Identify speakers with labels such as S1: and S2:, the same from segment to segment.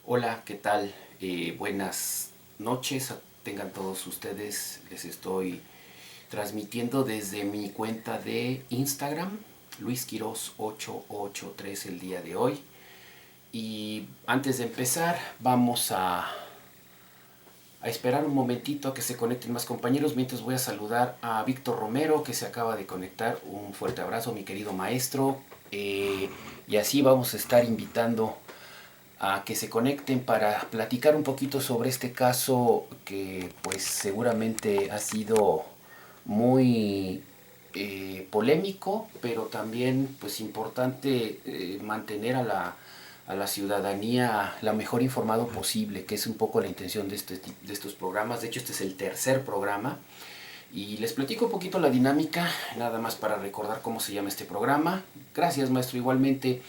S1: Hola, ¿qué tal? Buenas noches, tengan todos ustedes. Les estoy transmitiendo desde mi cuenta de Instagram, Luis Quiroz 883 el día de hoy. Y antes de empezar, vamos a esperar un momentito a que se conecten más compañeros, mientras voy a saludar a Víctor Romero, que se acaba de conectar. Un fuerte abrazo, mi querido maestro. Y así vamos a estar invitando a que se conecten para platicar un poquito sobre este caso que pues seguramente ha sido muy polémico, pero también pues importante mantener a la ciudadanía la mejor informado posible, que es un poco la intención de estos programas. De hecho, este es el tercer programa. Y les platico un poquito la dinámica, nada más para recordar cómo se llama este programa. Gracias, maestro, igualmente.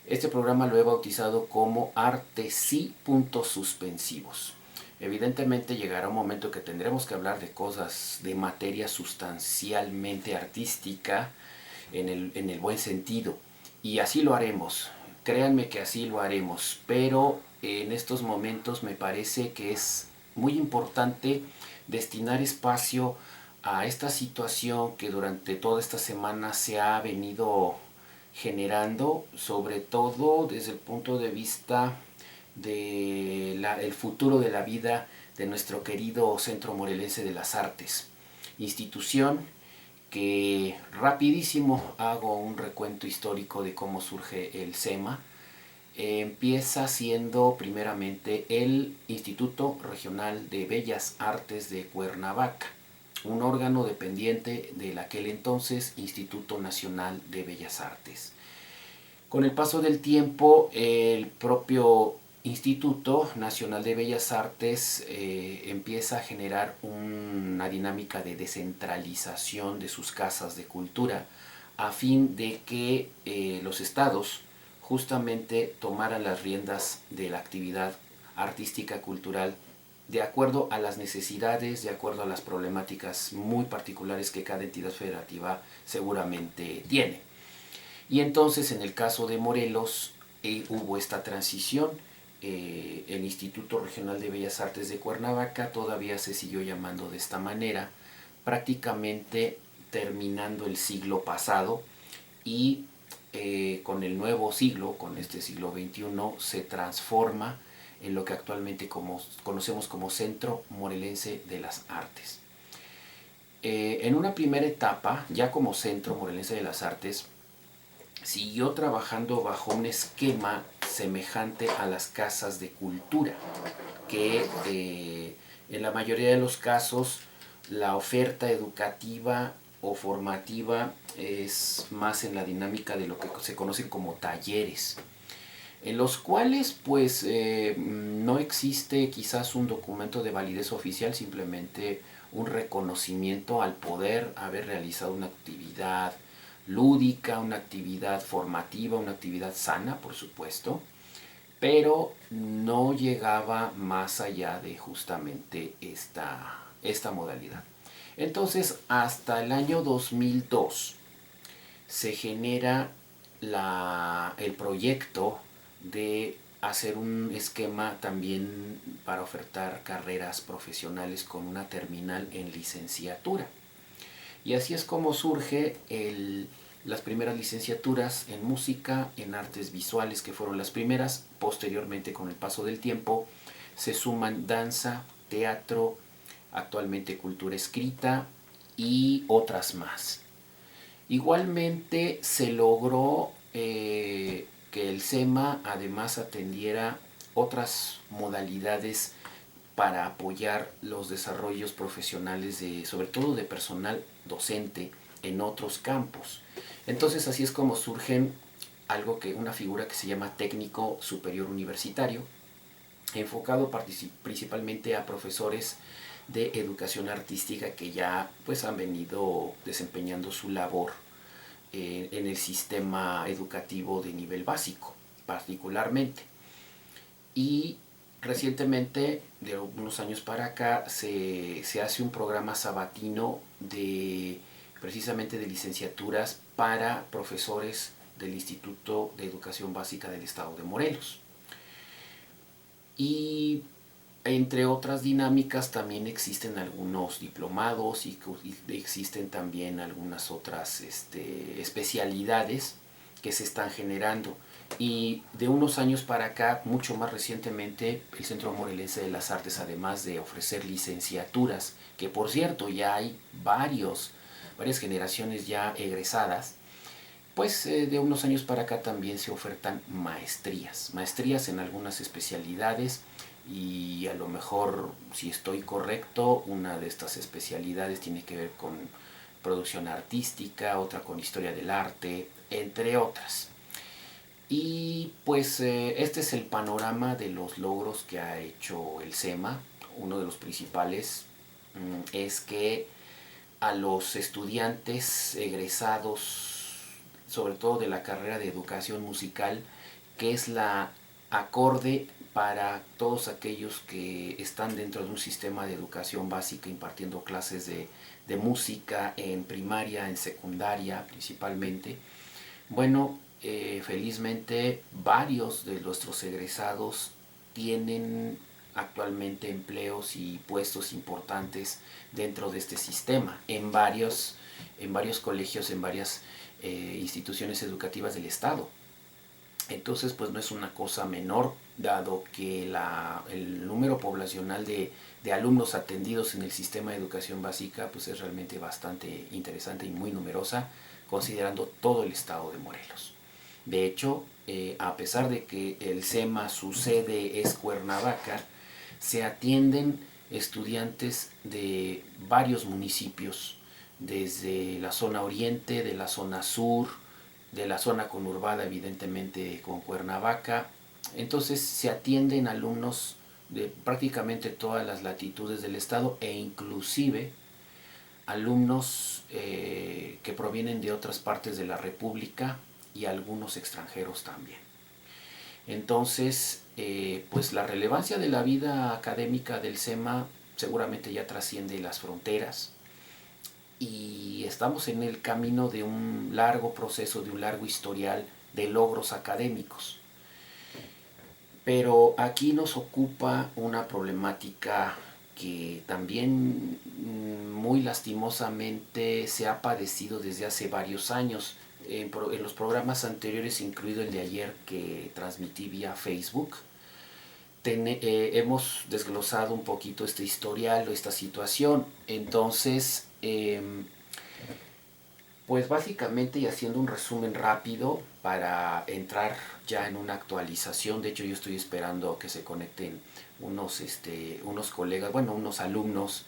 S1: Este programa lo he bautizado como Arte Sí, puntos suspensivos. Evidentemente llegará un momento que tendremos que hablar de cosas, de materia sustancialmente artística, en el buen sentido. Y así lo haremos. Créanme que así lo haremos. Pero en estos momentos me parece que es muy importante destinar espacio a esta situación que durante toda esta semana se ha venido generando, sobre todo desde el punto de vista del futuro de la vida de nuestro querido Centro Morelense de las Artes, institución que rapidísimo hago un recuento histórico de cómo surge el SEMA. Empieza siendo primeramente el Instituto Regional de Bellas Artes de Cuernavaca, un órgano dependiente del aquel entonces Instituto Nacional de Bellas Artes. Con el paso del tiempo, el propio Instituto Nacional de Bellas Artes empieza a generar una dinámica de descentralización de sus casas de cultura a fin de que los estados justamente tomaran las riendas de la actividad artística cultural de acuerdo a las necesidades, de acuerdo a las problemáticas muy particulares que cada entidad federativa seguramente tiene. Y entonces en el caso de Morelos hubo esta transición. El Instituto Regional de Bellas Artes de Cuernavaca todavía se siguió llamando de esta manera, prácticamente terminando el siglo pasado y con el nuevo siglo, con este siglo XXI, se transforma en lo que actualmente conocemos como Centro Morelense de las Artes. En una primera etapa, ya como Centro Morelense de las Artes, siguió trabajando bajo un esquema semejante a las casas de cultura, que en la mayoría de los casos la oferta educativa o formativa es más en la dinámica de lo que se conoce como talleres, en los cuales pues no existe quizás un documento de validez oficial, simplemente un reconocimiento al poder haber realizado una actividad lúdica, una actividad formativa, una actividad sana, por supuesto, pero no llegaba más allá de justamente esta modalidad. Entonces, hasta el año 2002 se genera el proyecto de hacer un esquema también para ofertar carreras profesionales con una terminal en licenciatura. Y así es como surge las primeras licenciaturas en música, en artes visuales, que fueron las primeras. Posteriormente, con el paso del tiempo, se suman danza, teatro, actualmente cultura escrita y otras más. Igualmente se logró que el SEMA además atendiera otras modalidades para apoyar los desarrollos profesionales sobre todo de personal docente en otros campos. Entonces así es como surgen una figura que se llama técnico superior universitario, enfocado principalmente a profesores de educación artística que ya pues han venido desempeñando su labor en el sistema educativo de nivel básico particularmente. Y recientemente, de unos años para acá, se hace un programa sabatino precisamente de licenciaturas para profesores del Instituto de Educación Básica del Estado de Morelos. Y entre otras dinámicas también existen algunos diplomados y existen también algunas otras especialidades que se están generando. Y de unos años para acá, mucho más recientemente, el Centro Morelense de las Artes, además de ofrecer licenciaturas, que por cierto ya hay varias generaciones ya egresadas, pues de unos años para acá también se ofertan maestrías en algunas especialidades, y a lo mejor, si estoy correcto, una de estas especialidades tiene que ver con producción artística, otra con historia del arte, entre otras. Y pues este es el panorama de los logros que ha hecho el SEMA. Uno de los principales es que a los estudiantes egresados, sobre todo de la carrera de educación musical, que es la acorde para todos aquellos que están dentro de un sistema de educación básica impartiendo clases de música en primaria, en secundaria principalmente. Bueno, felizmente varios de nuestros egresados tienen actualmente empleos y puestos importantes dentro de este sistema en varios colegios, en varias instituciones educativas del Estado. Entonces, pues no es una cosa menor, dado que el número poblacional de alumnos atendidos en el sistema de educación básica pues es realmente bastante interesante y muy numerosa, considerando todo el estado de Morelos. De hecho, a pesar de que el SEMA, su sede es Cuernavaca, se atienden estudiantes de varios municipios, desde la zona oriente, de la zona sur, de la zona conurbada evidentemente con Cuernavaca. Entonces se atienden alumnos de prácticamente todas las latitudes del estado, e inclusive alumnos que provienen de otras partes de la República y algunos extranjeros también. Entonces, pues la relevancia de la vida académica del SEMA seguramente ya trasciende las fronteras, y estamos en el camino de un largo proceso, de un largo historial de logros académicos. Pero aquí nos ocupa una problemática que también muy lastimosamente se ha padecido desde hace varios años. En los programas anteriores, incluido el de ayer que transmití vía Facebook, hemos desglosado un poquito este historial o esta situación. Entonces, pues básicamente, y haciendo un resumen rápido para entrar ya en una actualización, de hecho yo estoy esperando que se conecten unos colegas, bueno, unos alumnos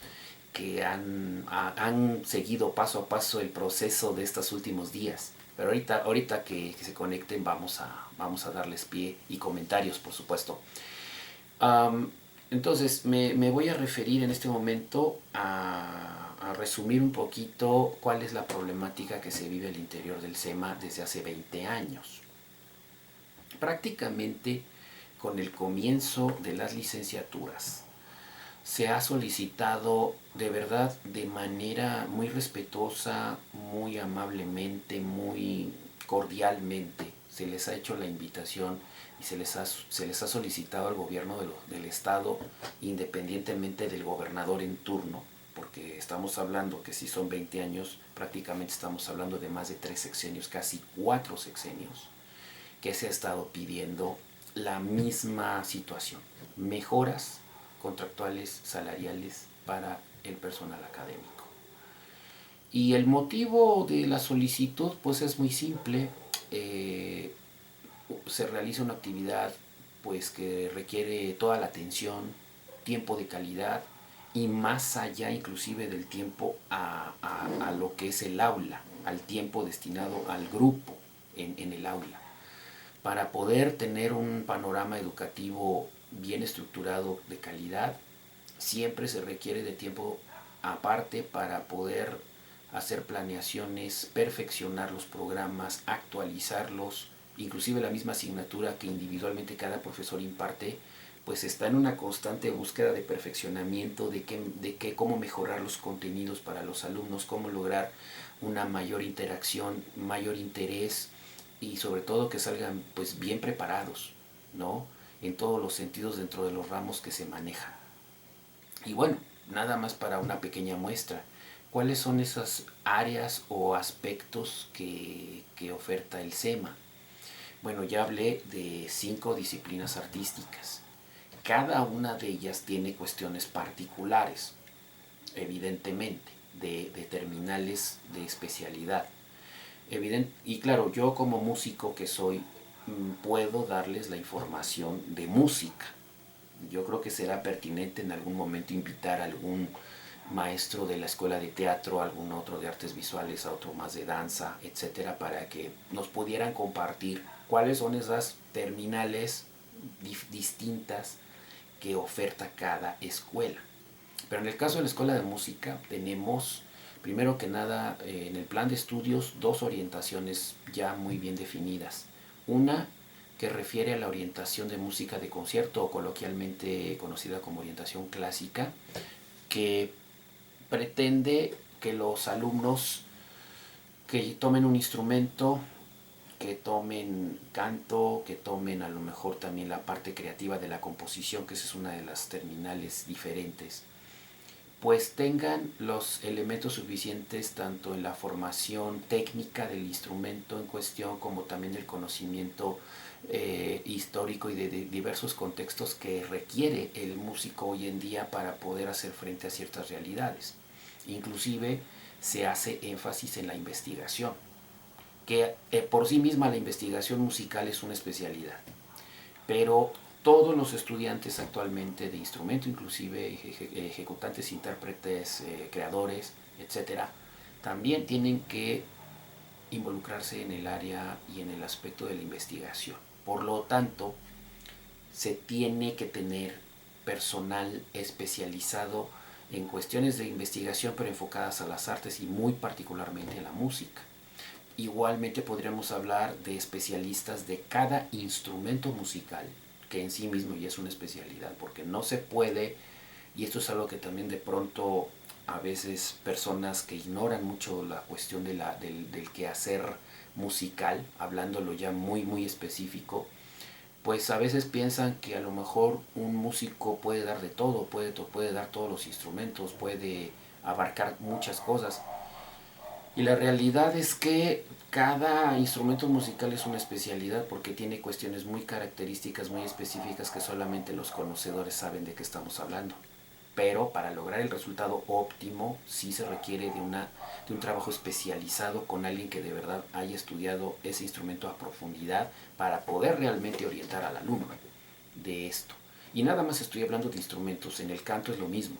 S1: que han seguido paso a paso el proceso de estos últimos días. Pero ahorita que se conecten vamos a darles pie y comentarios, por supuesto. Entonces, me voy a referir en este momento a resumir un poquito cuál es la problemática que se vive al interior del SEMA desde hace 20 años. Prácticamente con el comienzo de las licenciaturas se ha solicitado de verdad de manera muy respetuosa, muy amablemente, muy cordialmente. Se les ha hecho la invitación y se les ha solicitado al gobierno del estado, independientemente del gobernador en turno, porque estamos hablando que si son 20 años, prácticamente estamos hablando de más de 3 sexenios, casi 4 sexenios, que se ha estado pidiendo la misma situación: mejoras contractuales, salariales para el personal académico. Y el motivo de la solicitud pues es muy simple. Se realiza una actividad pues que requiere toda la atención, tiempo de calidad, y más allá inclusive del tiempo a lo que es el aula, al tiempo destinado al grupo en el aula, para poder tener un panorama educativo bien estructurado, de calidad. Siempre se requiere de tiempo aparte para poder hacer planeaciones, perfeccionar los programas, actualizarlos. Inclusive la misma asignatura que individualmente cada profesor imparte, pues está en una constante búsqueda de perfeccionamiento, cómo mejorar los contenidos para los alumnos, cómo lograr una mayor interacción, mayor interés, y sobre todo que salgan pues bien preparados, ¿no? en todos los sentidos dentro de los ramos que se manejan. Y bueno, nada más para una pequeña muestra. ¿Cuáles son esas áreas o aspectos que oferta el SEMA? Bueno, ya hablé de 5 disciplinas artísticas. Cada una de ellas tiene cuestiones particulares, evidentemente, de terminales de especialidad. Y claro, yo como músico que soy, puedo darles la información de música. Yo creo que será pertinente en algún momento invitar a algún maestro de la escuela de teatro, algún otro de artes visuales, a otro más de danza, etcétera, para que nos pudieran compartir cuáles son esas terminales distintas que oferta cada escuela. Pero en el caso de la escuela de música tenemos, primero que nada, en el plan de estudios, dos orientaciones ya muy bien definidas. Una que refiere a la orientación de música de concierto, o coloquialmente conocida como orientación clásica, que pretende que los alumnos que tomen un instrumento, que tomen canto, que tomen a lo mejor también la parte creativa de la composición, que esa es una de las terminales diferentes, pues tengan los elementos suficientes tanto en la formación técnica del instrumento en cuestión, como también el conocimiento histórico y de diversos contextos que requiere el músico hoy en día para poder hacer frente a ciertas realidades. Inclusive se hace énfasis en la investigación, que por sí misma la investigación musical es una especialidad, pero todos los estudiantes actualmente de instrumento, inclusive ejecutantes, intérpretes, creadores, etcétera, también tienen que involucrarse en el área y en el aspecto de la investigación. Por lo tanto, se tiene que tener personal especializado en cuestiones de investigación, pero enfocadas a las artes y muy particularmente a la música. Igualmente podríamos hablar de especialistas de cada instrumento musical, que en sí mismo ya es una especialidad, porque no se puede, y esto es algo que también de pronto a veces personas que ignoran mucho la cuestión del quehacer musical, hablándolo ya muy específico, pues a veces piensan que a lo mejor un músico puede dar de todo, puede dar todos los instrumentos, puede abarcar muchas cosas. Y la realidad es que cada instrumento musical es una especialidad, porque tiene cuestiones muy características, muy específicas, que solamente los conocedores saben de qué estamos hablando. Pero para lograr el resultado óptimo sí se requiere de un trabajo especializado con alguien que de verdad haya estudiado ese instrumento a profundidad para poder realmente orientar al alumno de esto. Y nada más estoy hablando de instrumentos, en el canto es lo mismo,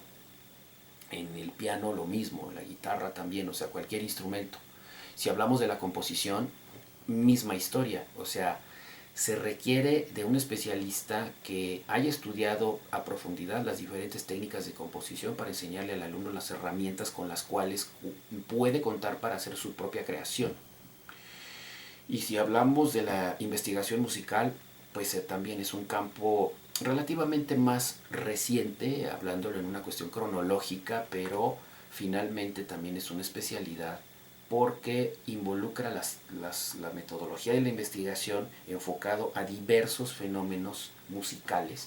S1: en el piano lo mismo, la guitarra también, o sea, cualquier instrumento. Si hablamos de la composición, misma historia, o sea, se requiere de un especialista que haya estudiado a profundidad las diferentes técnicas de composición para enseñarle al alumno las herramientas con las cuales puede contar para hacer su propia creación. Y si hablamos de la investigación musical, pues también es un campo relativamente más reciente, hablándolo en una cuestión cronológica, pero finalmente también es una especialidad porque involucra la metodología de la investigación enfocado a diversos fenómenos musicales,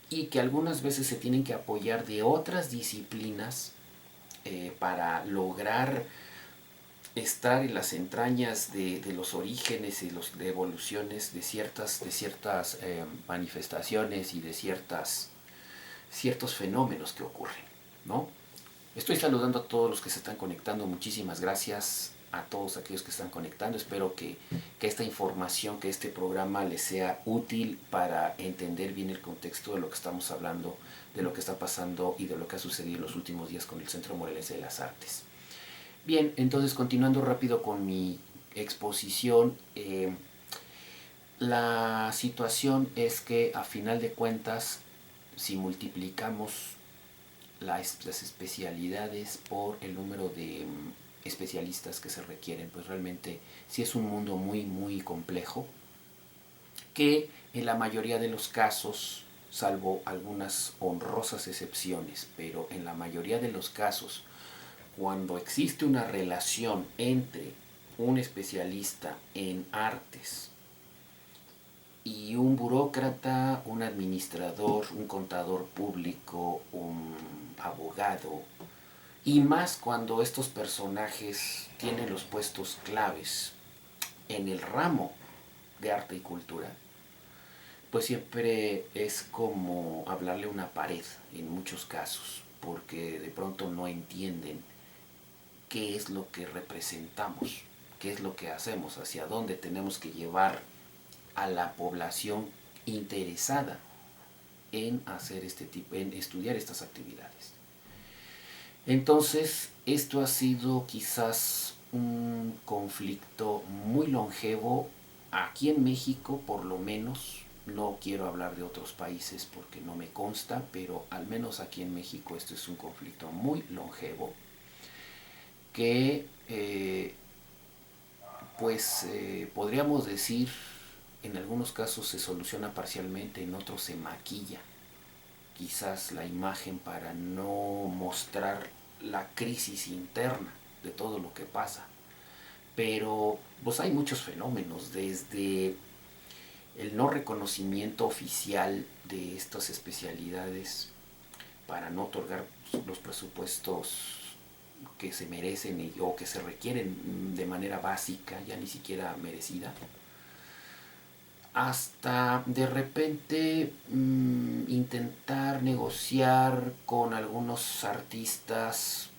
S1: y que algunas veces se tienen que apoyar de otras disciplinas para lograr estar en las entrañas de los orígenes y de evoluciones de ciertas manifestaciones y de ciertos fenómenos que ocurren, ¿no? Estoy saludando a todos los que se están conectando. Muchísimas gracias a todos aquellos que están conectando. Espero que esta información, que este programa les sea útil para entender bien el contexto de lo que estamos hablando, de lo que está pasando y de lo que ha sucedido en los últimos días con el Centro Morelense de las Artes. Bien, entonces continuando rápido con mi exposición, la situación es que a final de cuentas, si multiplicamos las especialidades por el número de especialistas que se requieren, pues realmente sí es un mundo muy complejo, que en la mayoría de los casos, salvo algunas honrosas excepciones, pero en la mayoría de los casos, cuando existe una relación entre un especialista en artes y un burócrata, un administrador, un contador público, un abogado, y más cuando estos personajes tienen los puestos claves en el ramo de arte y cultura, pues siempre es como hablarle a una pared en muchos casos, porque de pronto no entienden qué es lo que representamos, qué es lo que hacemos, hacia dónde tenemos que llevar a la población interesada en hacer este tipo, en estudiar estas actividades. Entonces, esto ha sido quizás un conflicto muy longevo aquí en México, por lo menos. No quiero hablar de otros países porque no me consta, pero al menos aquí en México esto es un conflicto muy longevo que podríamos decir en algunos casos se soluciona parcialmente, en otros se maquilla quizás la imagen para no mostrar la crisis interna de todo lo que pasa. Pero pues hay muchos fenómenos, desde el no reconocimiento oficial de estas especialidades para no otorgar los presupuestos que se merecen o que se requieren de manera básica, ya ni siquiera merecida, hasta de repente intentar negociar con algunos artistas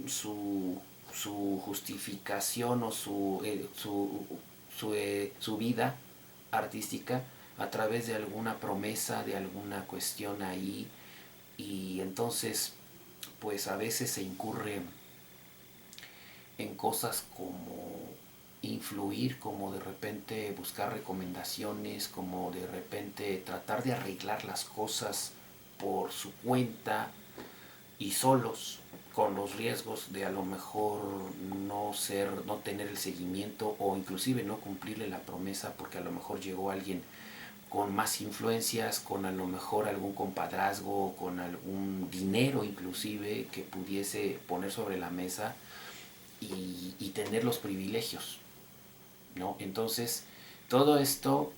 S1: su, su justificación o su vida artística a través de alguna promesa, de alguna cuestión ahí, y entonces pues a veces se incurre en cosas como influir, como de repente buscar recomendaciones, como de repente tratar de arreglar las cosas por su cuenta y solos, con los riesgos de a lo mejor no tener el seguimiento o inclusive no cumplirle la promesa porque a lo mejor llegó alguien con más influencias, con a lo mejor algún compadrazgo, con algún dinero inclusive que pudiese poner sobre la mesa y tener los privilegios, ¿no? Entonces, todo esto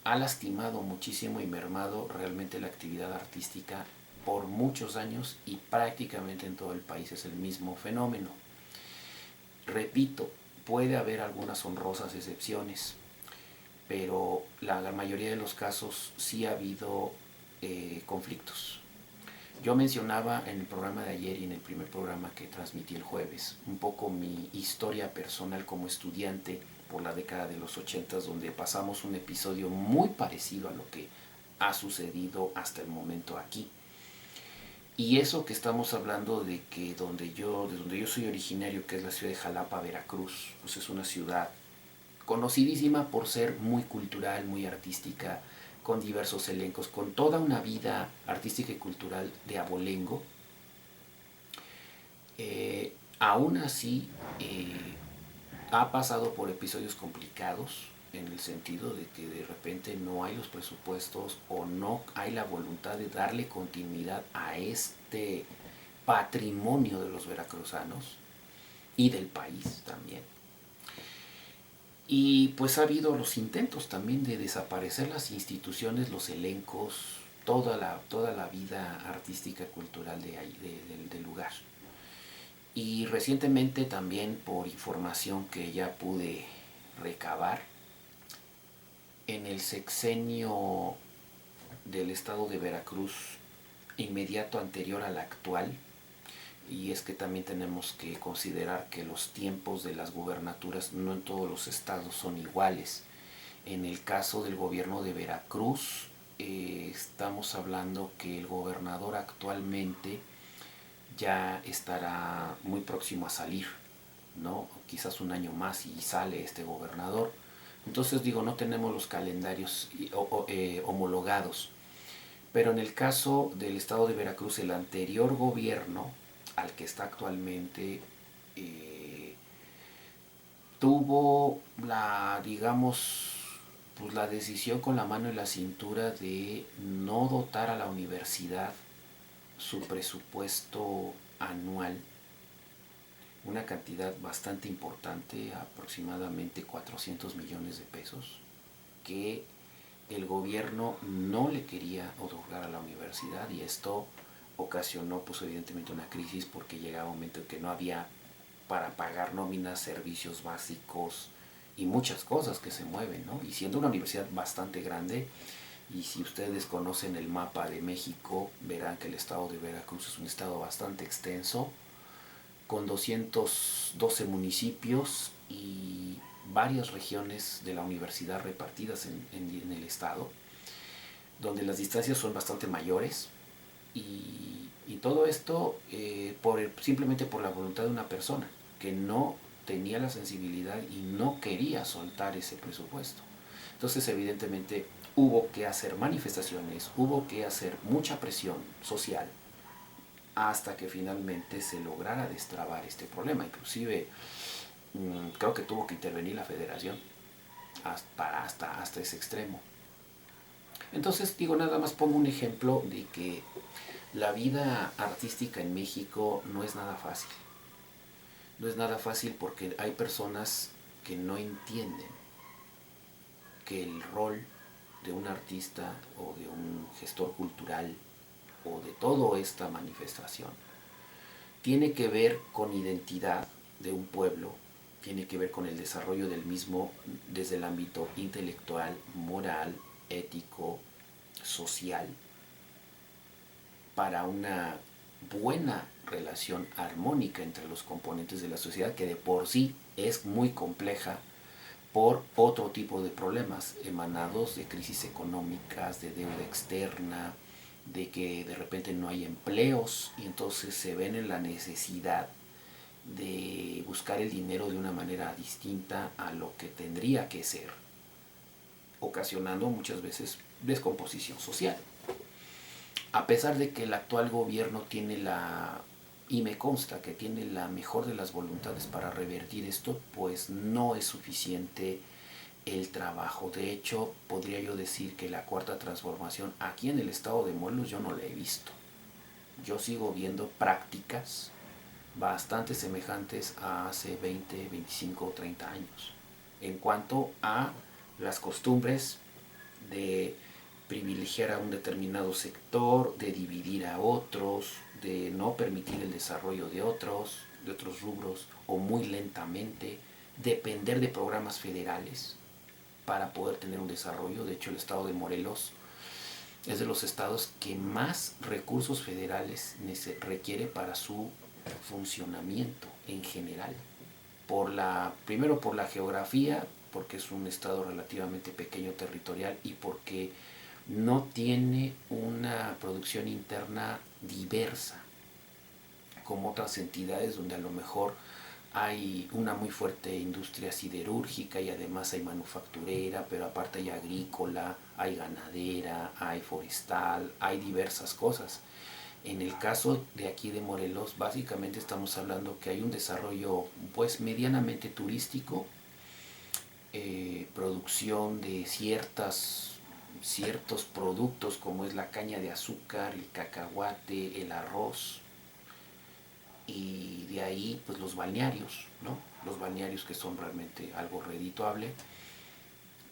S1: ha lastimado muchísimo y mermado realmente la actividad artística por muchos años y prácticamente en todo el país es el mismo fenómeno. Repito, puede haber algunas honrosas excepciones, pero la mayoría de los casos sí ha habido conflictos. Yo mencionaba en el programa de ayer y en el primer programa que transmití el jueves un poco mi historia personal como estudiante por la década de los 80, donde pasamos un episodio muy parecido a lo que ha sucedido hasta el momento aquí. Y eso que estamos hablando de que de donde yo soy originario, que es la ciudad de Jalapa, Veracruz, pues es una ciudad conocidísima por ser muy cultural, muy artística, con diversos elencos, con toda una vida artística y cultural de abolengo. Aún así, ha pasado por episodios complicados en el sentido de que de repente no hay los presupuestos o no hay la voluntad de darle continuidad a este patrimonio de los veracruzanos y del país también. Y pues ha habido los intentos también de desaparecer las instituciones, los elencos, toda la vida artística cultural del lugar. Y recientemente también por información que ya pude recabar, en el sexenio del estado de Veracruz inmediato anterior al actual, y es que también tenemos que considerar que los tiempos de las gubernaturas no en todos los estados son iguales. En el caso del gobierno de Veracruz, estamos hablando que el gobernador actualmente ya estará muy próximo a salir, ¿no? Quizás un año más y sale este gobernador. Entonces digo, no tenemos los calendarios homologados. Pero en el caso del estado de Veracruz, el anterior gobierno al que está actualmente tuvo la, digamos, pues la decisión con la mano en la cintura de no dotar a la universidad su presupuesto anual, una cantidad bastante importante, aproximadamente 400 millones de pesos, que el gobierno no le quería otorgar a la universidad y esto ocasionó pues evidentemente una crisis porque llegaba un momento en que no había para pagar nóminas, servicios básicos y muchas cosas que se mueven, ¿no? Y siendo una universidad bastante grande, y si ustedes conocen el mapa de México, verán que el estado de Veracruz es un estado bastante extenso, con 212 municipios y varias regiones de la universidad repartidas en el estado, donde las distancias son bastante mayores y todo esto simplemente por la voluntad de una persona que no tenía la sensibilidad y no quería soltar ese presupuesto. Entonces evidentemente hubo que hacer manifestaciones, hubo que hacer mucha presión social hasta que finalmente se lograra destrabar este problema. Inclusive creo que tuvo que intervenir la federación hasta ese extremo. Entonces digo, nada más pongo un ejemplo de que la vida artística en México no es nada fácil. No es nada fácil porque hay personas que no entienden que el rol de un artista o de un gestor cultural o de toda esta manifestación tiene que ver con identidad de un pueblo, tiene que ver con el desarrollo del mismo desde el ámbito intelectual, moral, ético, social, para una buena relación armónica entre los componentes de la sociedad que de por sí es muy compleja por otro tipo de problemas emanados de crisis económicas, de deuda externa, de que de repente no hay empleos y entonces se ven en la necesidad de buscar el dinero de una manera distinta a lo que tendría que ser, ocasionando muchas veces descomposición social. A pesar de que el actual gobierno tiene y me consta que tiene la mejor de las voluntades para revertir esto, pues no es suficiente el trabajo. De hecho, podría yo decir que la cuarta transformación aquí en el estado de Morelos yo no la he visto. Yo sigo viendo prácticas bastante semejantes a hace 20, 25 o 30 años en cuanto a las costumbres de privilegiar a un determinado sector, de dividir a otros, de no permitir el desarrollo de otros rubros o muy lentamente, depender de programas federales para poder tener un desarrollo. De hecho, el estado de Morelos es de los estados que más recursos federales requiere para su funcionamiento en general. Primero por la geografía, porque es un estado relativamente pequeño territorial y porque no tiene una producción interna diversa como otras entidades donde a lo mejor hay una muy fuerte industria siderúrgica y además hay manufacturera, pero aparte hay agrícola, hay ganadera, hay forestal, hay diversas cosas. En el caso de aquí de Morelos, básicamente estamos hablando que hay un desarrollo pues medianamente turístico, producción de ciertos productos como es la caña de azúcar, el cacahuate, el arroz, y de ahí pues los balnearios, ¿no? Los balnearios que son realmente algo redituable,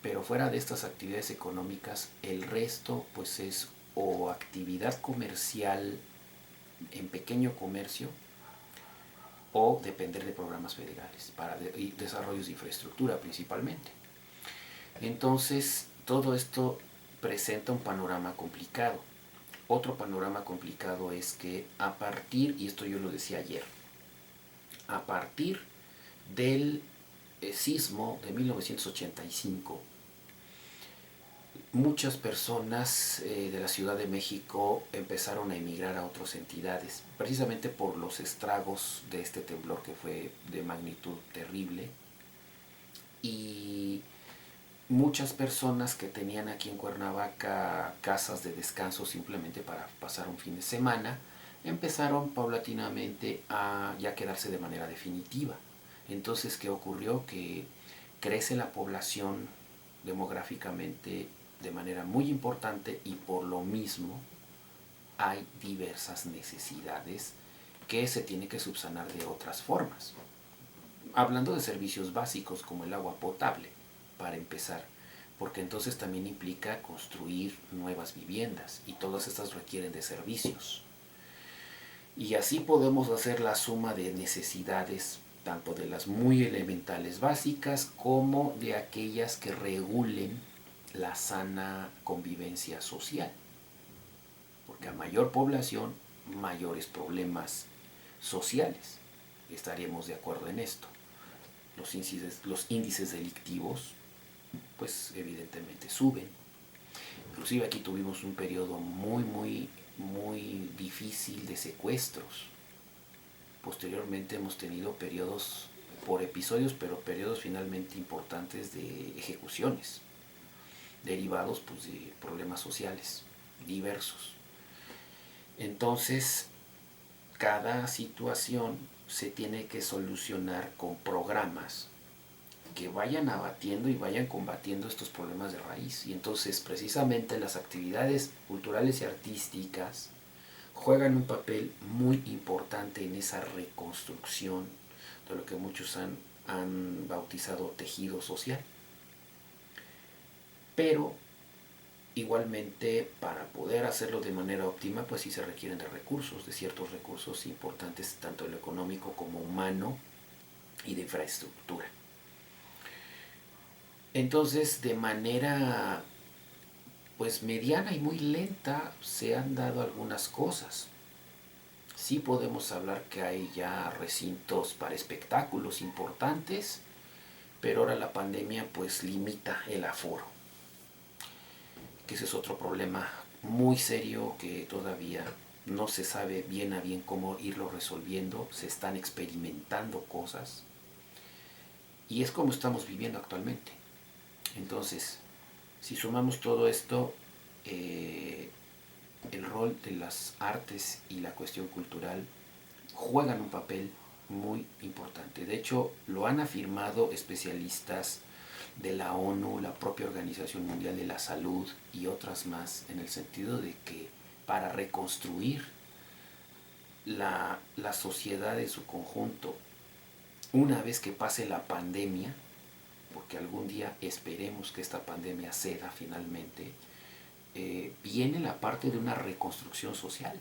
S1: pero fuera de estas actividades económicas, el resto pues es o actividad comercial en pequeño comercio o depender de programas federales para desarrollos de infraestructura principalmente. Entonces, todo esto presenta un panorama complicado. Otro panorama complicado es que a partir, y esto yo lo decía ayer, a partir del sismo de 1985, muchas personas de la Ciudad de México empezaron a emigrar a otras entidades, precisamente por los estragos de este temblor que fue de magnitud terrible. Y muchas personas que tenían aquí en Cuernavaca casas de descanso simplemente para pasar un fin de semana, empezaron paulatinamente a ya quedarse de manera definitiva. Entonces, ¿qué ocurrió? Que crece la población demográficamente de manera muy importante y por lo mismo hay diversas necesidades que se tienen que subsanar de otras formas. Hablando de servicios básicos como el agua potable, para empezar, porque entonces también implica construir nuevas viviendas y todas estas requieren de servicios. Y así podemos hacer la suma de necesidades, tanto de las muy elementales básicas como de aquellas que regulen la sana convivencia social. Porque a mayor población, mayores problemas sociales. Estaríamos de acuerdo en esto. Los índices delictivos, pues evidentemente suben. Inclusive aquí tuvimos un periodo muy difícil de secuestros. Posteriormente hemos tenido periodos por episodios, pero periodos finalmente importantes de ejecuciones, derivados pues, de problemas sociales diversos. Entonces, cada situación se tiene que solucionar con programas que vayan abatiendo y vayan combatiendo estos problemas de raíz. Y entonces precisamente las actividades culturales y artísticas juegan un papel muy importante en esa reconstrucción de lo que muchos han bautizado tejido social. Pero igualmente para poder hacerlo de manera óptima, pues sí se requieren de recursos, de ciertos recursos importantes, tanto en lo económico como humano y de infraestructura. Entonces, de manera pues mediana y muy lenta se han dado algunas cosas. Sí podemos hablar que hay ya recintos para espectáculos importantes, pero ahora la pandemia pues limita el aforo, que ese es otro problema muy serio que todavía no se sabe bien a bien cómo irlo resolviendo. Se están experimentando cosas y es como estamos viviendo actualmente. Entonces, si sumamos todo esto, el rol de las artes y la cuestión cultural juegan un papel muy importante. De hecho, lo han afirmado especialistas de la ONU, la propia Organización Mundial de la Salud y otras más, en el sentido de que para reconstruir la sociedad en su conjunto, una vez que pase la pandemia, porque algún día esperemos que esta pandemia ceda finalmente, viene la parte de una reconstrucción social,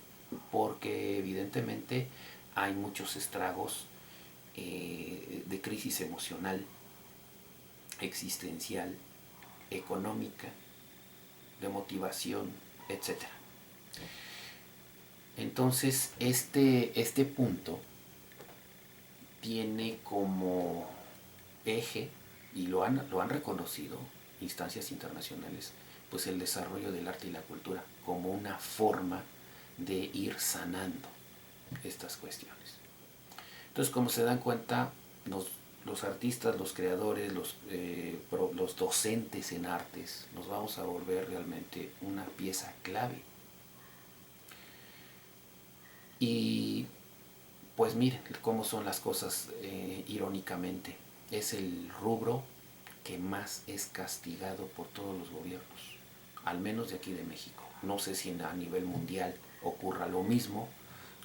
S1: porque evidentemente hay muchos estragos de crisis emocional, existencial, económica, de motivación, etcétera. Entonces, este punto tiene como eje, y lo han reconocido instancias internacionales, pues el desarrollo del arte y la cultura como una forma de ir sanando estas cuestiones. Entonces, como se dan cuenta, los artistas, los creadores, los docentes en artes, nos vamos a volver realmente una pieza clave. Y pues miren cómo son las cosas, irónicamente. Es el rubro que más es castigado por todos los gobiernos, al menos de aquí de México. No sé si a nivel mundial ocurra lo mismo.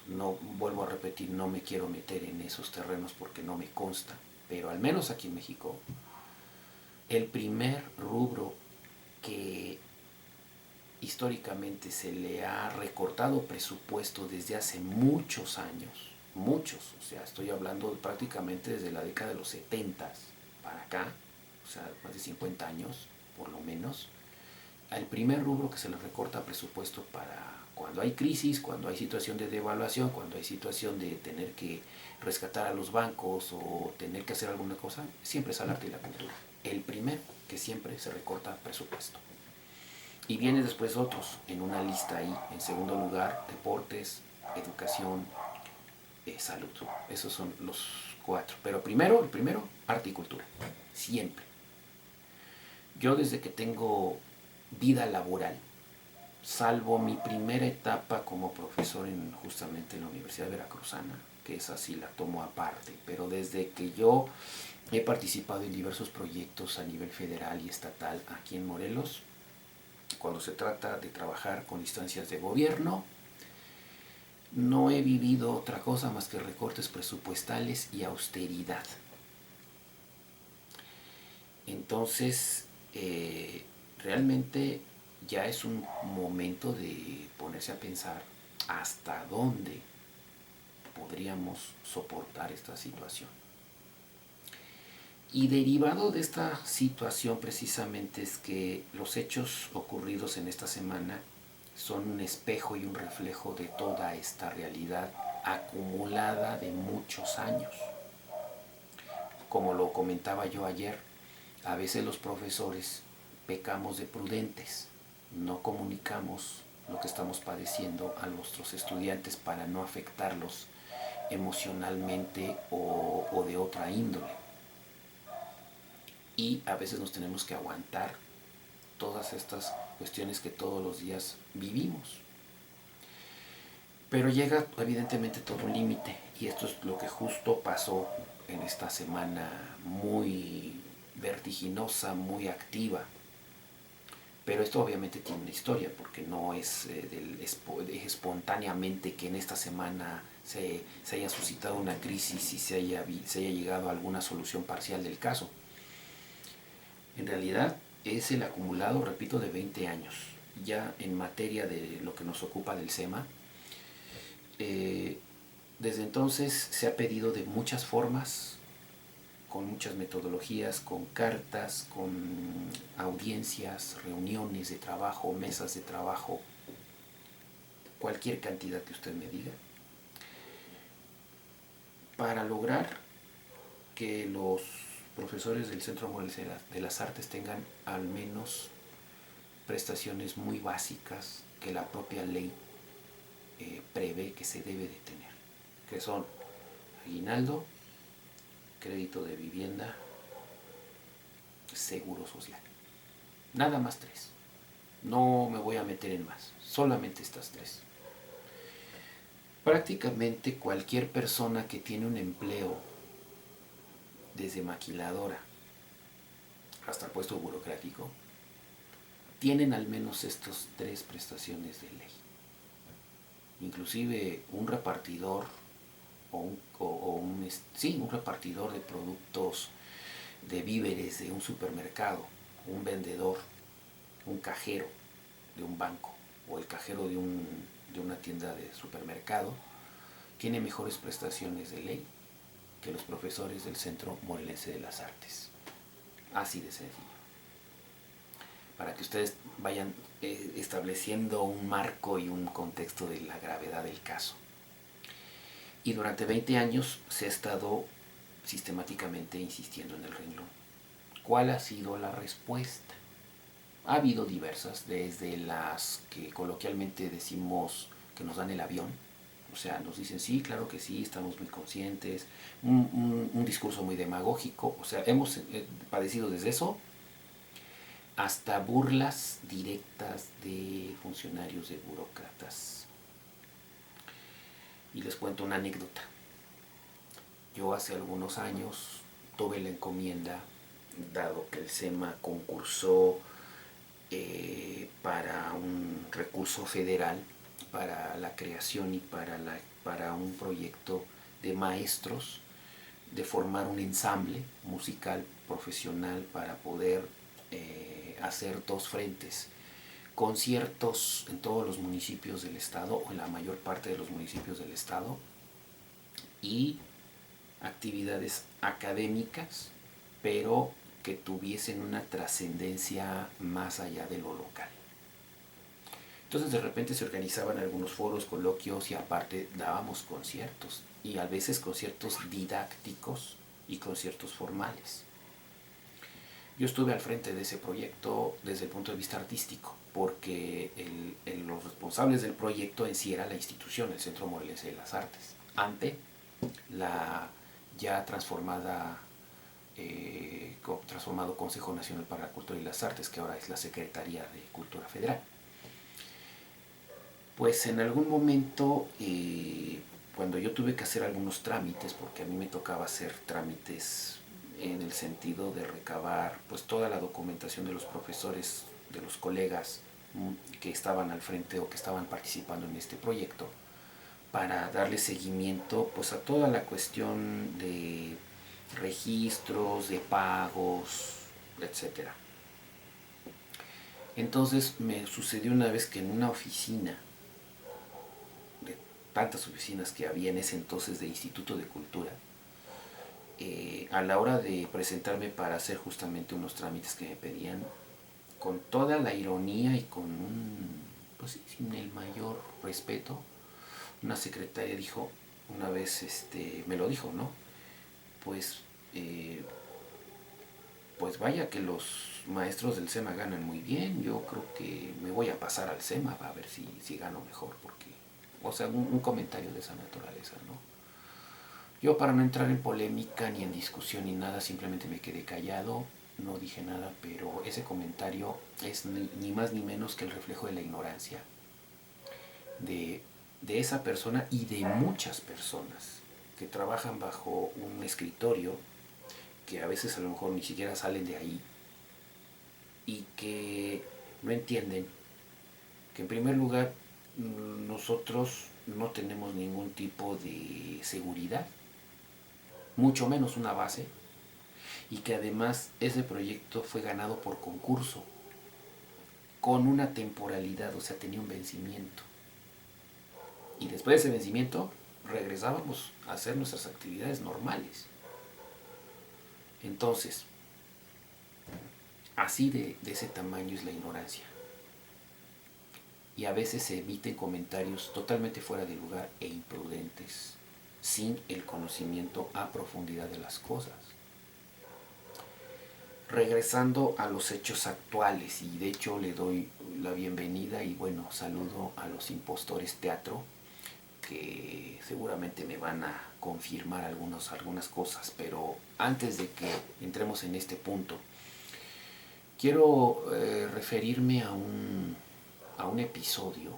S1: No, vuelvo a repetir, no me quiero meter en esos terrenos porque no me consta, pero al menos aquí en México, el primer rubro que históricamente se le ha recortado presupuesto desde hace muchos años, muchos, o sea, estoy hablando prácticamente desde la década de los 70 para acá, o sea, más de 50 años por lo menos, el primer rubro que se le recorta presupuesto para cuando hay crisis, cuando hay situación de devaluación, cuando hay situación de tener que rescatar a los bancos o tener que hacer alguna cosa, siempre es al arte y la cultura. El primero que siempre se recorta presupuesto. Y viene después otros en una lista ahí. En segundo lugar, deportes, educación, salud. Esos son los cuatro. Pero el primero, arte y cultura. Siempre. Yo desde que tengo vida laboral, salvo mi primera etapa como profesor justamente en la Universidad Veracruzana, que esa sí la tomo aparte, pero desde que yo he participado en diversos proyectos a nivel federal y estatal aquí en Morelos, cuando se trata de trabajar con instancias de gobierno, no he vivido otra cosa más que recortes presupuestales y austeridad. Entonces, eh, realmente ya es un momento de ponerse a pensar hasta dónde podríamos soportar esta situación. Y derivado de esta situación precisamente es que los hechos ocurridos en esta semana son un espejo y un reflejo de toda esta realidad acumulada de muchos años. Como lo comentaba yo ayer, a veces los profesores pecamos de prudentes, no comunicamos lo que estamos padeciendo a nuestros estudiantes para no afectarlos emocionalmente o de otra índole. Y a veces nos tenemos que aguantar todas estas cuestiones que todos los días vivimos. Pero llega evidentemente todo un límite y esto es lo que justo pasó en esta semana muy vertiginosa, muy activa. Pero esto obviamente tiene una historia porque no es espontáneamente que en esta semana se haya suscitado una crisis y se haya llegado a alguna solución parcial del caso. En realidad es el acumulado, repito, de 20 años. Ya en materia de lo que nos ocupa del SEMA, desde entonces se ha pedido de muchas formas, con muchas metodologías, con cartas, con audiencias, reuniones de trabajo, mesas de trabajo, cualquier cantidad que usted me diga, para lograr que los profesores del Centro Morelense de las Artes tengan al menos prestaciones muy básicas que la propia ley prevé que se debe de tener, que son aguinaldo, crédito de vivienda, seguro social. Nada más tres. No me voy a meter en más, solamente estas tres. Prácticamente cualquier persona que tiene un empleo, desde maquiladora hasta puesto burocrático, tienen al menos estas tres prestaciones de ley. Inclusive un repartidor un repartidor de productos de víveres de un supermercado, un vendedor, un cajero de un banco o el cajero de una tienda de supermercado, tiene mejores prestaciones de ley que los profesores del Centro Morelense de las Artes. Así de sencillo. Para que ustedes vayan estableciendo un marco y un contexto de la gravedad del caso. Y durante 20 años se ha estado sistemáticamente insistiendo en el renglón. ¿Cuál ha sido la respuesta? Ha habido diversas, desde las que coloquialmente decimos que nos dan el avión, o sea, nos dicen sí, claro que sí, estamos muy conscientes, un discurso muy demagógico, o sea, hemos padecido desde eso hasta burlas directas de funcionarios, de burócratas. Y les cuento una anécdota. Yo hace algunos años tuve la encomienda, dado que el SEMA concursó para un recurso federal, para la creación y para un proyecto de maestros, de formar un ensamble musical profesional para poder hacer dos frentes, conciertos en todos los municipios del estado o en la mayor parte de los municipios del estado y actividades académicas, pero que tuviesen una trascendencia más allá de lo local. Entonces de repente se organizaban algunos foros, coloquios y aparte dábamos conciertos y a veces conciertos didácticos y conciertos formales. Yo estuve al frente de ese proyecto desde el punto de vista artístico, porque los responsables del proyecto en sí era la institución, el Centro Morelense de las Artes, ante la ya transformado Consejo Nacional para la Cultura y las Artes, que ahora es la Secretaría de Cultura Federal. Pues en algún momento, cuando yo tuve que hacer algunos trámites, porque a mí me tocaba hacer trámites en el sentido de recabar pues toda la documentación de los profesores, de los colegas que estaban al frente o que estaban participando en este proyecto, para darle seguimiento pues a toda la cuestión de registros, de pagos, etcétera. Entonces me sucedió una vez que en una oficina, de tantas oficinas que había en ese entonces de Instituto de Cultura, a la hora de presentarme para hacer justamente unos trámites que me pedían, con toda la ironía y con pues sí, sin el mayor respeto, una secretaria dijo, una vez me lo dijo, ¿no? Pues, pues vaya que los maestros del SEMA ganan muy bien, yo creo que me voy a pasar al SEMA a ver si gano mejor, porque, o sea, un comentario de esa naturaleza, ¿no? Yo para no entrar en polémica ni en discusión ni nada, simplemente me quedé callado, no dije nada, pero ese comentario es ni más ni menos que el reflejo de la ignorancia de, de esa persona y de muchas personas que trabajan bajo un escritorio, que a veces a lo mejor ni siquiera salen de ahí y que no entienden que en primer lugar nosotros no tenemos ningún tipo de seguridad, mucho menos una base, y que además ese proyecto fue ganado por concurso, con una temporalidad, o sea, tenía un vencimiento. Y después de ese vencimiento regresábamos a hacer nuestras actividades normales. Entonces, así de ese tamaño es la ignorancia. Y a veces se emiten comentarios totalmente fuera de lugar e imprudentes, sin el conocimiento a profundidad de las cosas. Regresando a los hechos actuales, y de hecho le doy la bienvenida y bueno, saludo a los Impostores Teatro, que seguramente me van a confirmar algunas cosas, pero antes de que entremos en este punto, quiero referirme a un episodio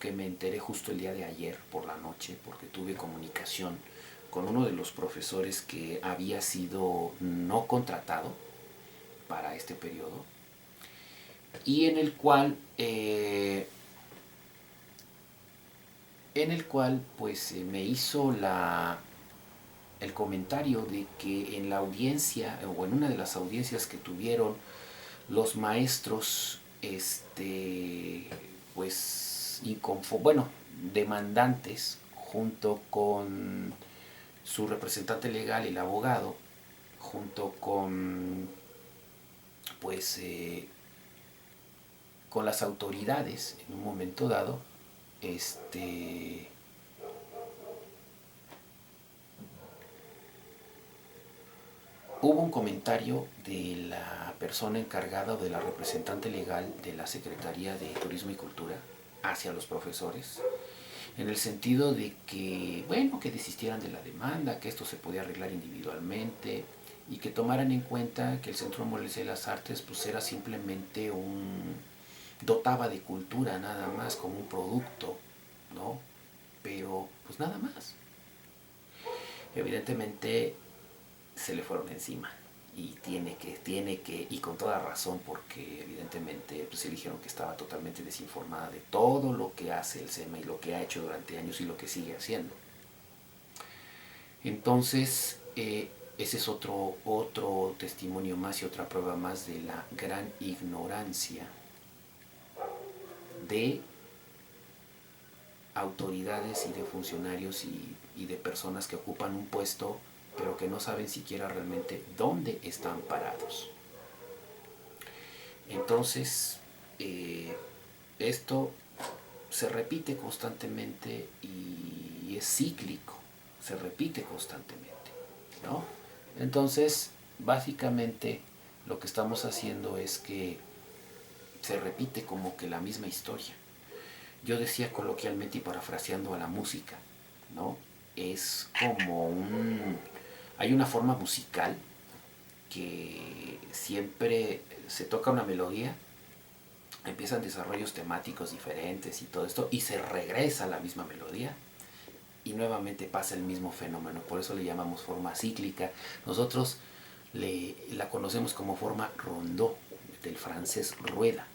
S1: que me enteré justo el día de ayer por la noche, porque tuve comunicación con uno de los profesores que había sido no contratado para este periodo y en el cual pues me hizo el comentario de que en la audiencia o en una de las audiencias que tuvieron los maestros pues bueno, demandantes junto con su representante legal, el abogado, junto con pues con las autoridades en un momento dado, hubo un comentario de la persona encargada o de la representante legal de la Secretaría de Turismo y Cultura hacia los profesores, en el sentido de que, bueno, que desistieran de la demanda, que esto se podía arreglar individualmente y que tomaran en cuenta que el Centro Morelense de las Artes pues era simplemente dotaba de cultura nada más como un producto, ¿no? Pero pues nada más. Evidentemente se le fueron encima y y con toda razón, porque evidentemente pues se dijeron que estaba totalmente desinformada de todo lo que hace el SEMA y lo que ha hecho durante años y lo que sigue haciendo. Entonces, ese es otro testimonio más y otra prueba más de la gran ignorancia de autoridades y de funcionarios y de personas que ocupan un puesto pero que no saben siquiera realmente dónde están parados. Entonces, esto se repite constantemente y es cíclico, se repite constantemente, ¿no? Entonces, básicamente lo que estamos haciendo es que se repite como que la misma historia. Yo decía coloquialmente y parafraseando a la música, ¿no? Es como hay una forma musical que siempre se toca una melodía, empiezan desarrollos temáticos diferentes y todo esto, y se regresa a la misma melodía, y nuevamente pasa el mismo fenómeno. Por eso le llamamos forma cíclica. Nosotros la conocemos como forma rondó, del francés rueda.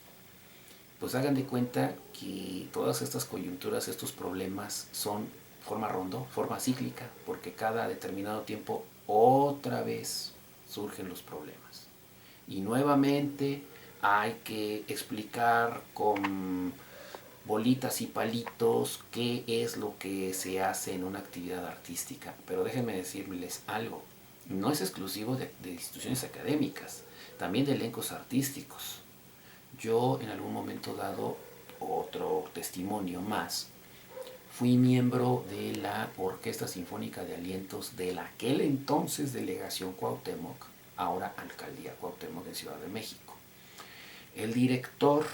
S1: Pues hagan de cuenta que todas estas coyunturas, estos problemas son forma rondó, forma cíclica, porque cada determinado tiempo otra vez surgen los problemas. Y nuevamente hay que explicar con bolitas y palitos qué es lo que se hace en una actividad artística. Pero déjenme decirles algo, no es exclusivo de instituciones académicas, también de elencos artísticos. Yo en algún momento dado, otro testimonio más, fui miembro de la Orquesta Sinfónica de Alientos de la aquel entonces Delegación Cuauhtémoc, ahora Alcaldía Cuauhtémoc de Ciudad de México. El director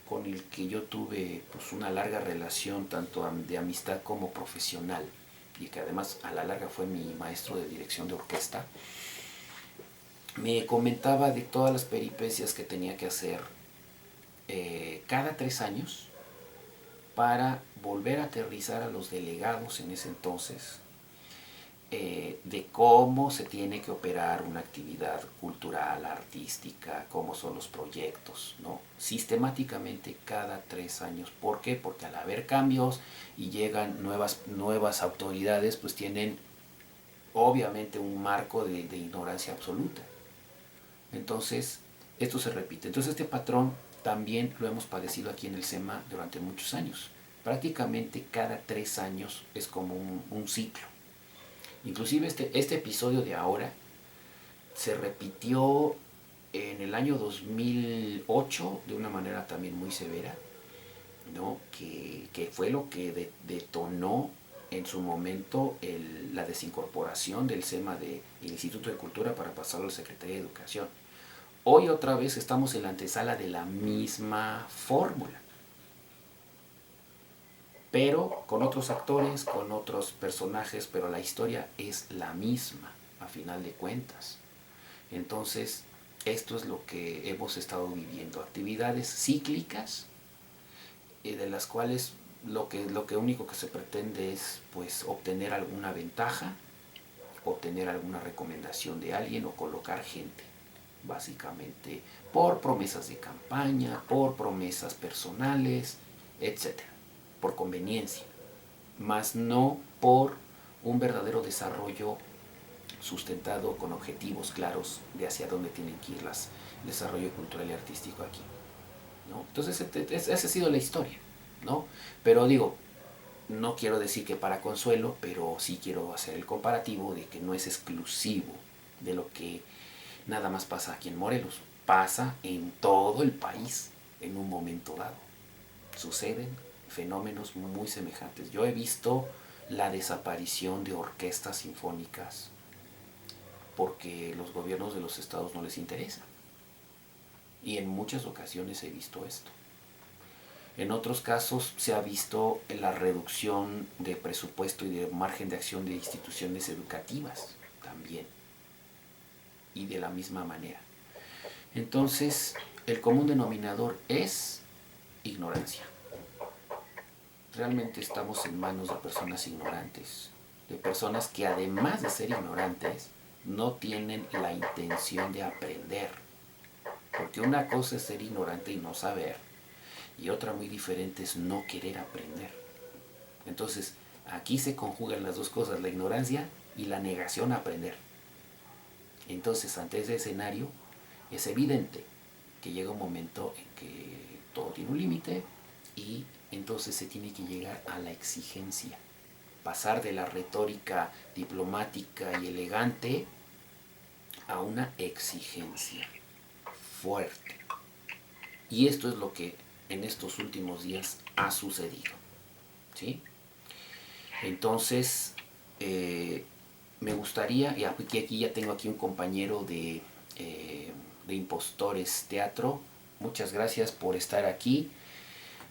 S1: con el que yo tuve pues, una larga relación, tanto de amistad como profesional, y que además a la larga fue mi maestro de dirección de orquesta, me comentaba de todas las peripecias que tenía que hacer cada 3 años para volver a aterrizar a los delegados en ese entonces de cómo se tiene que operar una actividad cultural, artística, cómo son los proyectos, ¿no? Sistemáticamente cada 3 años. ¿Por qué? Porque al haber cambios y llegan nuevas autoridades, pues tienen obviamente un marco de ignorancia absoluta. Entonces, esto se repite. Entonces, este patrón también lo hemos padecido aquí en el SEMA durante muchos años. Prácticamente cada 3 años es como un ciclo. Inclusive este episodio de ahora se repitió en el año 2008 de una manera también muy severa, ¿no? que fue lo que detonó en su momento la desincorporación del SEMA del Instituto de Cultura para pasarlo a la Secretaría de Educación. Hoy otra vez estamos en la antesala de la misma fórmula, pero con otros actores, con otros personajes, pero la historia es la misma, a final de cuentas. Entonces, esto es lo que hemos estado viviendo, actividades cíclicas, de las cuales lo que único que se pretende es pues obtener alguna ventaja, obtener alguna recomendación de alguien o colocar gente, básicamente por promesas de campaña, por promesas personales, etcétera, por conveniencia, más no por un verdadero desarrollo sustentado con objetivos claros de hacia dónde tienen que ir el desarrollo cultural y artístico aquí, ¿no? Entonces, esa ha sido la historia, ¿no? Pero digo, no quiero decir que para consuelo, pero sí quiero hacer el comparativo de que no es exclusivo de lo que nada más pasa aquí en Morelos, pasa en todo el país en un momento dado. Suceden fenómenos muy semejantes. Yo he visto la desaparición de orquestas sinfónicas porque los gobiernos de los estados no les interesa. Y en muchas ocasiones he visto esto. En otros casos se ha visto la reducción de presupuesto y de margen de acción de instituciones educativas también. Y de la misma manera. Entonces, el común denominador es ignorancia. Realmente estamos en manos de personas ignorantes, de personas que además de ser ignorantes, no tienen la intención de aprender. Porque una cosa es ser ignorante y no saber, y otra muy diferente es no querer aprender. Entonces, aquí se conjugan las dos cosas, la ignorancia y la negación a aprender. Entonces, ante ese escenario, es evidente que llega un momento en que todo tiene un límite y entonces se tiene que llegar a la exigencia. Pasar de la retórica diplomática y elegante a una exigencia fuerte. Y esto es lo que en estos últimos días ha sucedido, ¿sí? Entonces, me gustaría, y aquí ya tengo aquí un compañero de Impostores Teatro, muchas gracias por estar aquí.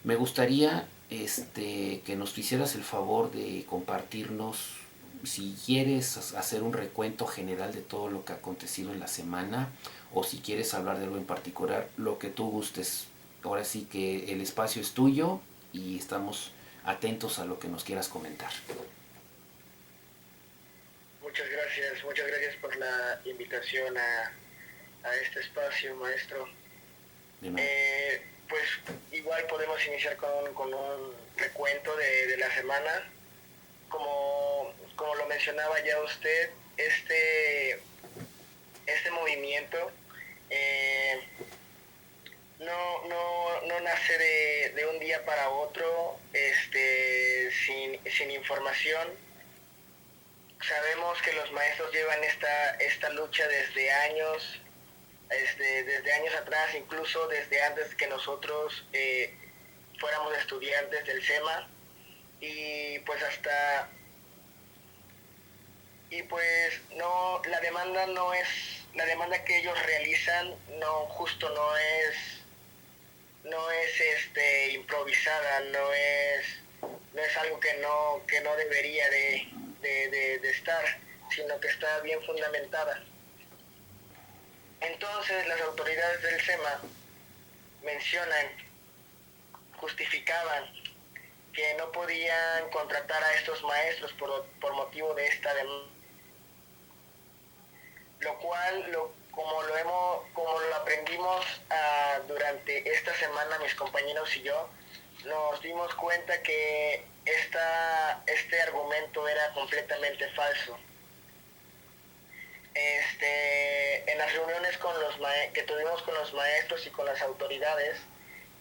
S1: Me gustaría que nos hicieras el favor de compartirnos, si quieres hacer un recuento general de todo lo que ha acontecido en la semana, o si quieres hablar de algo en particular, lo que tú gustes. Ahora sí que el espacio es tuyo y estamos atentos a lo que nos quieras comentar.
S2: Muchas gracias por la invitación a este espacio, maestro. Pues igual podemos iniciar con un recuento de la semana. Como lo mencionaba ya usted, este movimiento no nace de un día para otro, sin información. Sabemos que los maestros llevan esta lucha desde años, desde años atrás, incluso desde antes que nosotros fuéramos estudiantes del SEMA, y pues no, la demanda que ellos realizan, no, justo no es improvisada, no es algo que no debería de estar, sino que está bien fundamentada. Entonces las autoridades del SEMA mencionan, justificaban que no podían contratar a estos maestros por motivo de esta demanda, lo cual, como lo aprendimos durante esta semana mis compañeros y yo, nos dimos cuenta que este argumento era completamente falso. En las reuniones que tuvimos con los maestros y con las autoridades,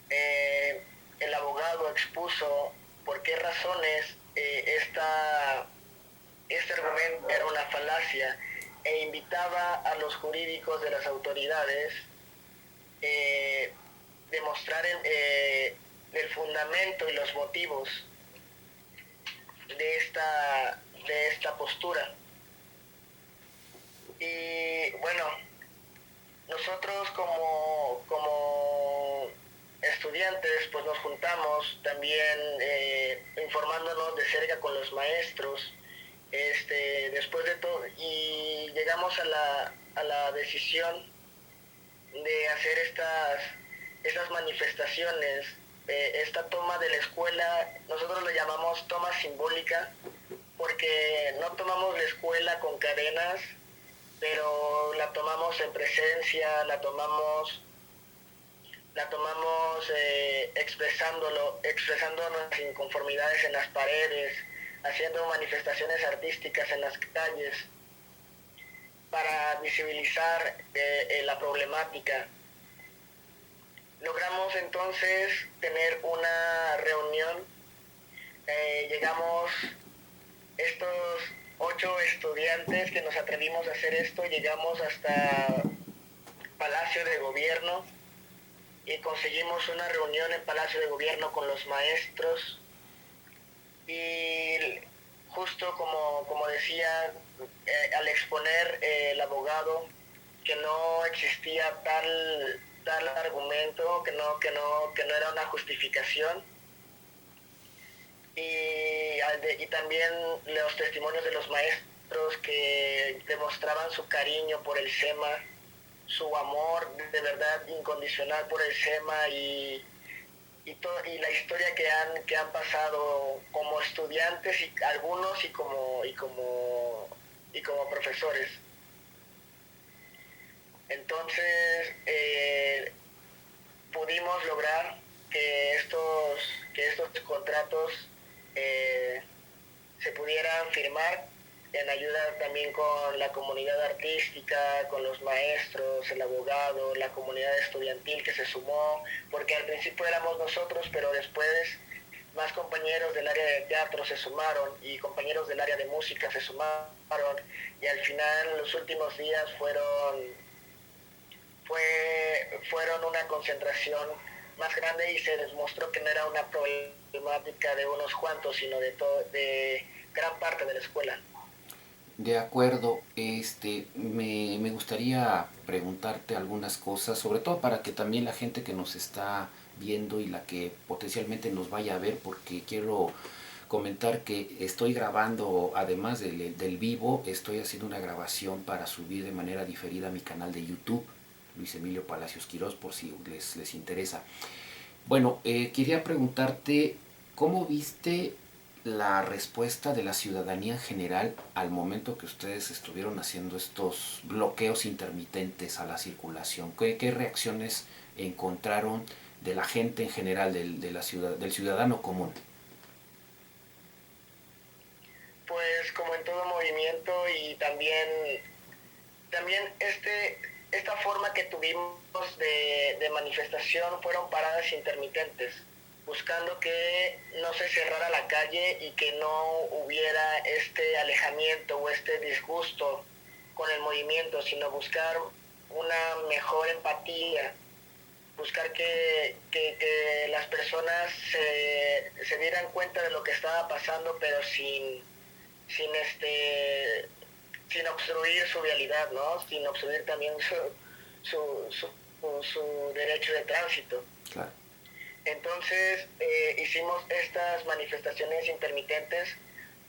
S2: el abogado expuso por qué razones este argumento era una falacia, e invitaba a los jurídicos de las autoridades demostrar el fundamento y los motivos de esta postura. Y bueno, nosotros como estudiantes pues nos juntamos también informándonos de cerca con los maestros, después de todo, y llegamos a la decisión de hacer estas manifestaciones, esta toma de la escuela. Nosotros lo llamamos toma simbólica, porque no tomamos la escuela con cadenas, pero la tomamos en presencia, la tomamos expresando nuestras inconformidades en las paredes, haciendo manifestaciones artísticas en las calles para visibilizar la problemática. Logramos entonces tener una reunión. Llegamos estos 8 estudiantes que nos atrevimos a hacer esto, llegamos hasta Palacio de Gobierno y conseguimos una reunión en Palacio de Gobierno con los maestros, y justo como decía, al exponer el abogado que no existía tal argumento, que no era una justificación, y también los testimonios de los maestros que demostraban su cariño por el SEMA, su amor de verdad incondicional por el SEMA, y la historia que han pasado como estudiantes, y algunos y como profesores. Entonces pudimos lograr que estos contratos se pudieran firmar, en ayuda también con la comunidad artística, con los maestros, el abogado, la comunidad estudiantil que se sumó, porque al principio éramos nosotros, pero después más compañeros del área de teatro se sumaron y compañeros del área de música se sumaron, y al final los últimos días fueron una concentración más grande, y se demostró que no era una problemática de unos cuantos, sino de gran parte de la escuela.
S1: De acuerdo, me gustaría preguntarte algunas cosas, sobre todo para que también la gente que nos está viendo y la que potencialmente nos vaya a ver, porque quiero comentar que estoy grabando, además del vivo, estoy haciendo una grabación para subir de manera diferida a mi canal de YouTube, Luis Emilio Palacios Quirós, por si les interesa. Bueno, quería preguntarte, ¿cómo viste la respuesta de la ciudadanía en general al momento que ustedes estuvieron haciendo estos bloqueos intermitentes a la circulación? ¿Qué reacciones encontraron de la gente en general, del ciudadano común?
S2: Pues como en todo movimiento, y también esta forma que tuvimos de manifestación fueron paradas intermitentes, buscando que no se cerrara la calle y que no hubiera este alejamiento o este disgusto con el movimiento, sino buscar una mejor empatía, buscar que las personas se dieran cuenta de lo que estaba pasando, pero sin sin obstruir su realidad, ¿no? Sin obstruir también su derecho de tránsito.
S1: Claro.
S2: Entonces hicimos estas manifestaciones intermitentes.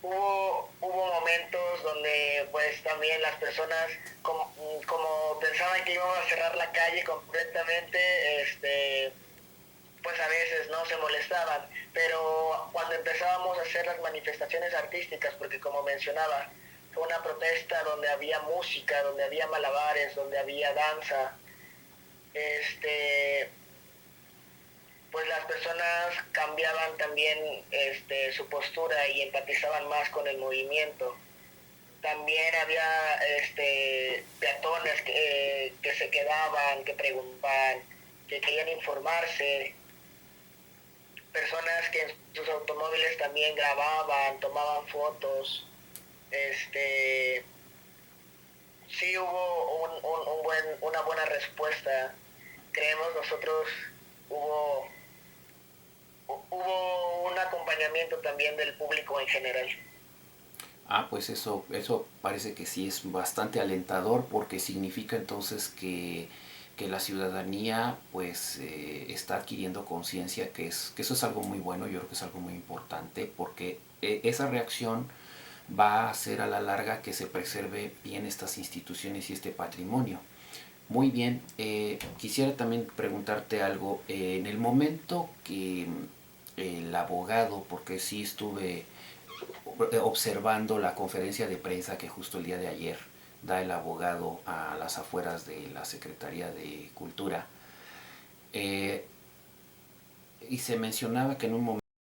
S2: Hubo momentos donde pues también las personas como pensaban que íbamos a cerrar la calle completamente, pues a veces no se molestaban, pero cuando empezábamos a hacer las manifestaciones artísticas, porque como mencionaba, fue una protesta donde había música, donde había malabares, donde había danza, pues las personas cambiaban también su postura y empatizaban más con el movimiento. También había peatones que se quedaban, que preguntaban, que querían informarse, personas que en sus automóviles también grababan, tomaban fotos. Sí hubo una buena respuesta. Creemos nosotros hubo, hubo un acompañamiento también del público en general.
S1: Ah, pues eso parece que sí es bastante alentador porque significa entonces que la ciudadanía pues está adquiriendo conciencia que eso es algo muy bueno, yo creo que es algo muy importante porque esa reacción va a hacer a la larga que se preserve bien estas instituciones y este patrimonio. Muy bien, quisiera también preguntarte algo. En el momento que el abogado, porque sí estuve observando la conferencia de prensa que justo el día de ayer da el abogado a las afueras de la Secretaría de Cultura, y se mencionaba que en un momento